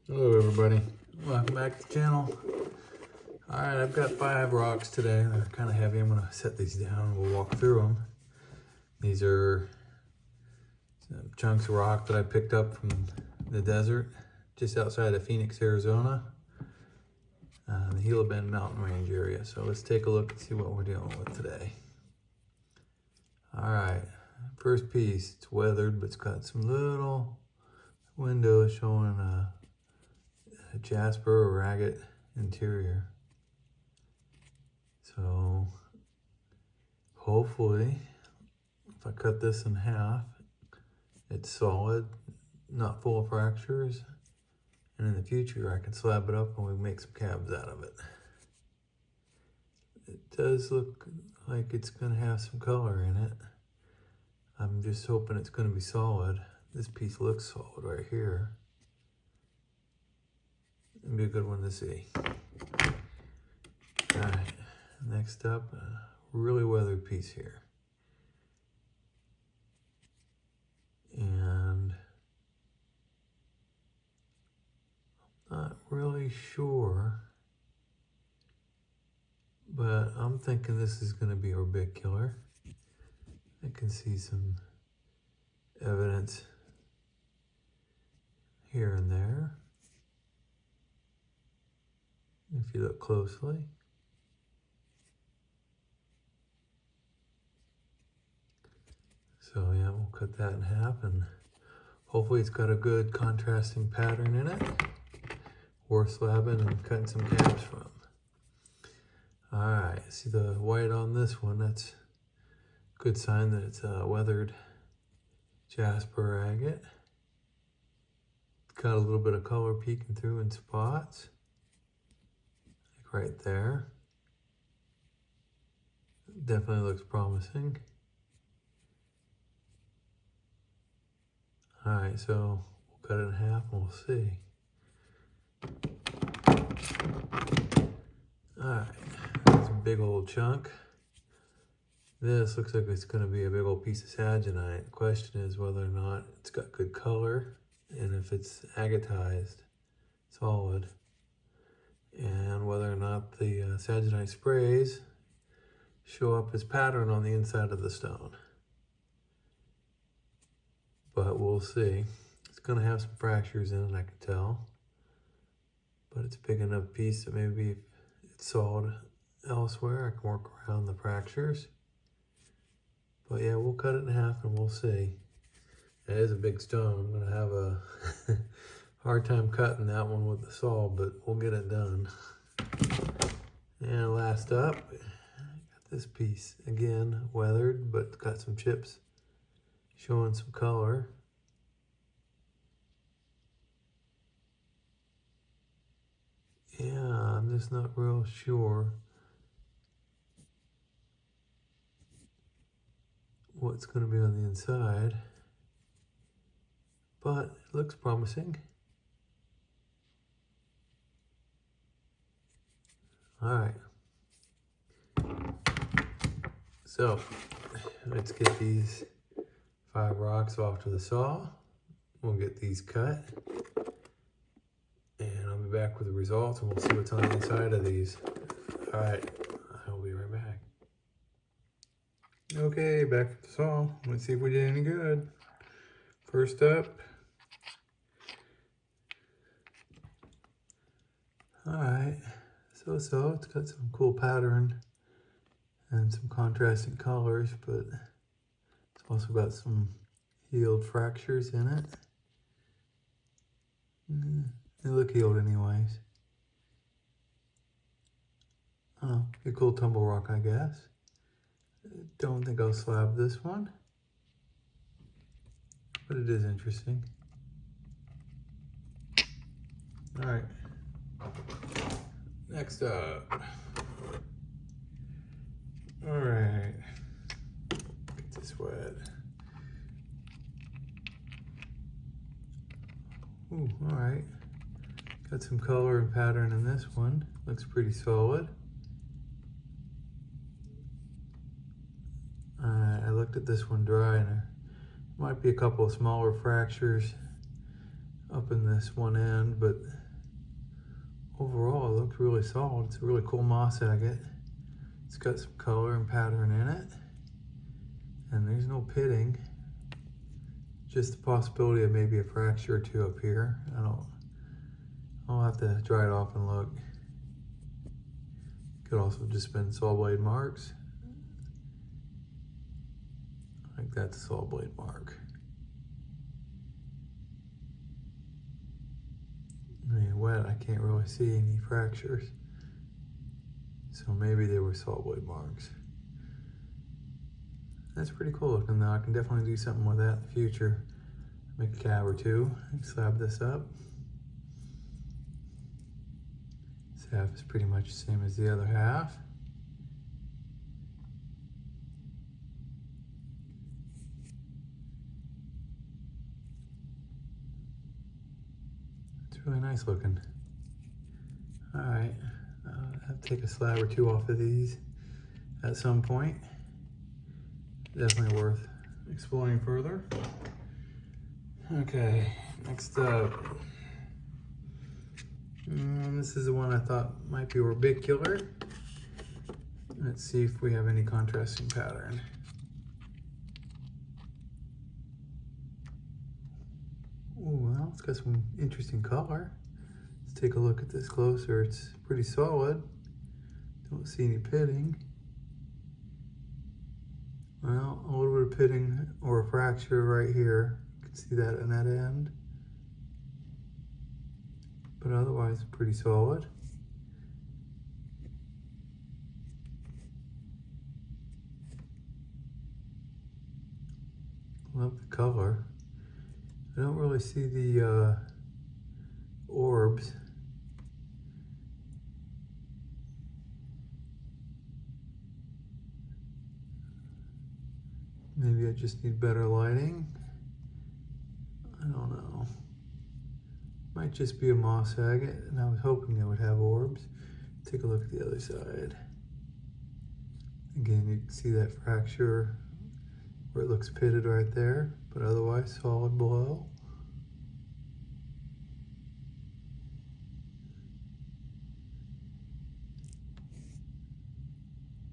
Hello everybody, welcome back to the channel. Alright, I've got 5 rocks today. They're kind of heavy. I'm going to set these down and we'll walk through them. These are some chunks of rock that I picked up from the desert just outside of Phoenix, Arizona, the Gila Bend mountain range area. So let's take a look and see what we're dealing with today. Alright, first piece, it's weathered, but it's got some little windows showing a jasper or agate interior. So hopefully if I cut this in half, it's solid, not full of fractures, and in the future I can slab it up and we make some cabs out of it. It does look like it's going to have some color in it. I'm just hoping it's going to be solid. This piece looks solid right here. It'd be a good one to see. All right, next up, a really weathered piece here. And I'm not really sure, but I'm thinking this is going to be our big killer. I can see some evidence here and there if you look closely. So yeah, we'll cut that in half and hopefully it's got a good contrasting pattern in it. Worth slabbing and cutting some cabs from. Alright, see the white on this one, that's a good sign that it's a weathered jasper agate. Got a little bit of color peeking through in spots, like right there. Definitely looks promising. Alright, so we'll cut it in half and we'll see. Alright, that's a big old chunk. This looks like it's going to be a big old piece of saginite. The question is whether or not it's got good color and if it's agatized, solid, and whether or not the saginite sprays show up as pattern on the inside of the stone. But we'll see. It's going to have some fractures in it, I can tell. But it's a big enough piece that maybe if it's solid elsewhere, I can work around the fractures. But yeah, we'll cut it in half and we'll see. It is a big stone. I'm going to have a hard time cutting that one with the saw, but we'll get it done. And last up, got this piece. Again, weathered, but got some chips showing some color. Yeah, I'm just not real sure what's going to be on the inside, but it looks promising. All right, so let's get these 5 rocks off to the saw. We'll get these cut and I'll be back with the results and we'll see what's on the inside of these. All right, I'll be right back. Okay, back with the saw. Let's see if we did any good. First up. Alright, so it's got some cool pattern and some contrasting colors, but it's also got some healed fractures in it. They look healed anyways. Oh, a cool tumble rock, I guess. Don't think I'll slab this one, but it is interesting. All right, next up. All right, get this wet. Ooh, all right. Got some color and pattern in this one. Looks pretty solid. I looked at this one dry and there might be a couple of smaller fractures up in this one end, but overall it looks really solid. It's a really cool moss agate. It's got some color and pattern in it, and there's no pitting. Just the possibility of maybe a fracture or two up here. I'll have to dry it off and look. Could also just been saw blade marks. I think that's a saw blade mark. I mean, wet, I can't really see any fractures. So maybe they were saw blade marks. That's pretty cool looking though. I can definitely do something with that in the future. Make a cab or two, slab this up. This half is pretty much the same as the other half. It's really nice looking. All right, I'll have to take a slab or two off of these at some point. Definitely worth exploring further. Okay, next up. This is the one I thought might be orbicular. Let's see if we have any contrasting pattern. Oh, well, it's got some interesting color. Let's take a look at this closer. It's pretty solid. Don't see any pitting. Well, a little bit of pitting or a fracture right here. You can see that in that end. But otherwise, pretty solid. Love the color. I don't really see the orbs. Maybe I just need better lighting. I don't know. Might just be a moss agate, and I was hoping it would have orbs. Take a look at the other side. Again, you can see that fracture where it looks pitted right there, but otherwise solid below.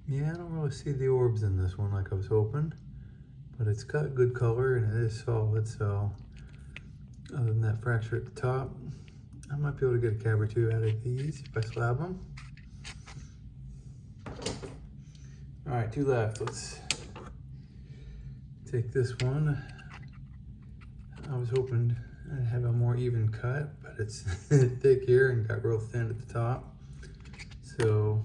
Yeah, I don't really see the orbs in this one like I was hoping, but it's got good color and it is solid, so other than that fracture at the top, I might be able to get a cab or two out of these if I slab them. All right, two left. Let's take this one. I was hoping I'd have a more even cut, but it's thick here and got real thin at the top. So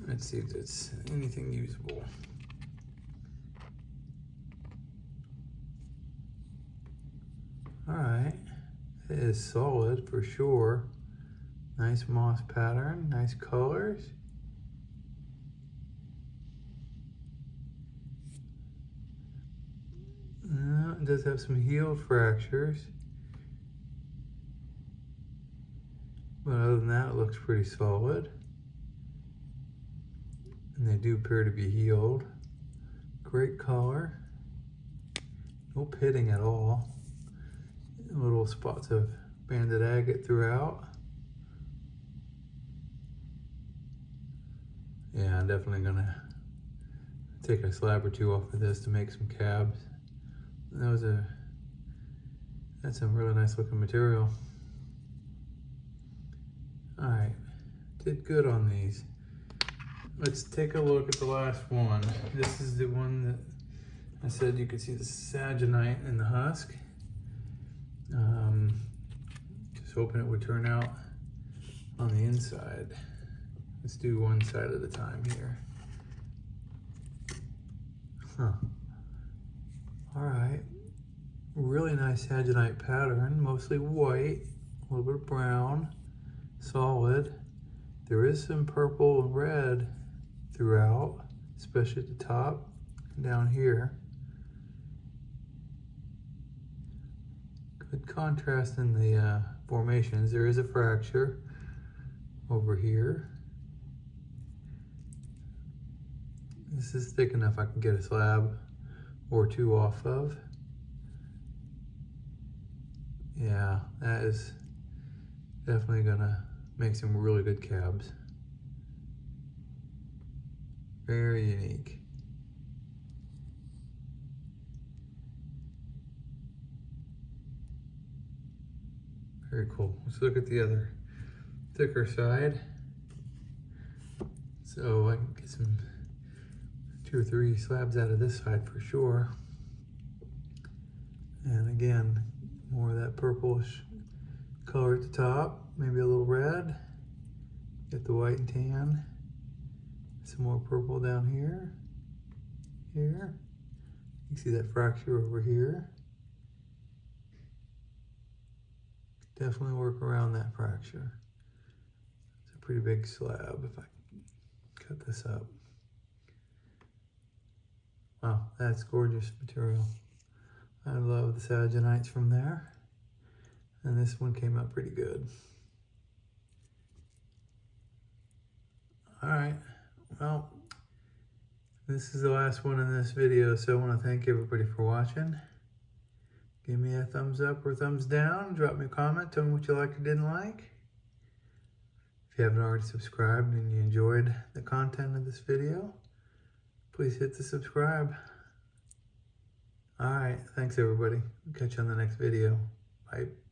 let's see if it's anything usable. All right, it is solid for sure. Nice moss pattern, nice colors. It does have some healed fractures, but other than that, it looks pretty solid. And they do appear to be healed. Great color. No pitting at all. Little spots of banded agate throughout. Yeah, I'm definitely gonna take a slab or two off of this to make some cabs. That's some really nice looking material. All right, did good on these. Let's take a look at the last one. This is the one that I said you could see the saginite in the husk. Just hoping it would turn out on the inside. Let's do one side at a time here. Huh. All right, really nice saginite pattern, mostly white, a little bit of brown, solid. There is some purple and red throughout, especially at the top and down here. Good contrast in the formations. There is a fracture over here. This is thick enough I can get a slab or two off of. Yeah, that is definitely gonna make some really good cabs. Very unique. Very cool. Let's look at the other thicker side. So I can get some 2 or 3 slabs out of this side for sure. And again, more of that purplish color at the top, maybe a little red. Get the white and tan. Some more purple down here. Here. You can see that fracture over here. Definitely work around that fracture. It's a pretty big slab if I cut this up. Wow, that's gorgeous material. I love the Sagenites from there. And this one came out pretty good. All right, well, this is the last one in this video, so I want to thank everybody for watching. Give me a thumbs up or thumbs down. Drop me a comment. Tell me what you liked or didn't like. If you haven't already subscribed and you enjoyed the content of this video, please hit the subscribe. All right. Thanks, everybody. Catch you on the next video. Bye.